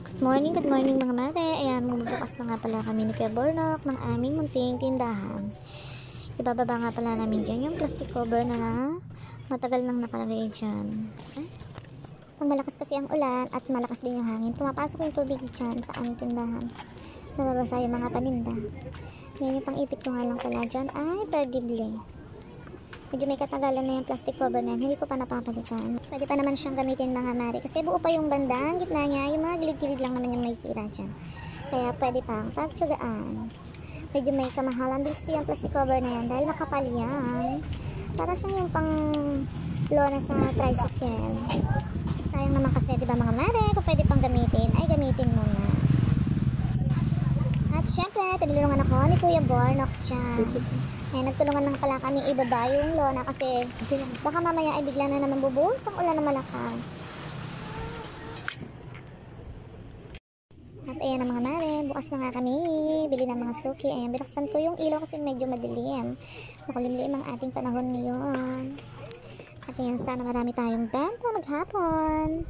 Good morning mga mare. Ayan, bumubukas na nga pala kami ni Kuya Bornok ng aming munting tindahan. Ibababa nga pala namin dyan yung plastic cover na matagal nang nakalagay dyan. Pag malakas kasi ang ulan at malakas din yung hangin, pumapasok yung tubig dyan sa aming tindahan. Nababasa yung mga paninda. Ngayon yung pang-ipit ko nga lang pala dyan ay perdible. Medyo may katagalan na yung plastic cover na yan. Hindi ko pa napapalitan. Pwede pa naman siyang gamitin mga mare. Kasi buo pa yung banda. Ang gitna niya, yung mga gilid-gilid lang naman yung may sira dyan. Kaya pwede pang pagtsagaan. Medyo may kamahalan din kasi yung plastic cover na yan. Dahil makapal yan. Para siyang yung pang lona sa tricycle. Sayang naman kasi, diba mga mare? Kung pwede pang gamitin, ay gamitin mo na. At syempre, tinulungan ako ni Kuya Bornok dyan. Nagtulungan lang pala kami ibaba yung lona kasi baka mamaya ay bigla na naman bubuhos ang ulan na malakas. At ayan na mga mare, bukas na nga kami bili ng mga suki. Ayan, binuksan ko yung ilaw kasi medyo madilim. Makulimlim ang ating panahon ngayon. At ayan, sana marami tayong benta maghapon.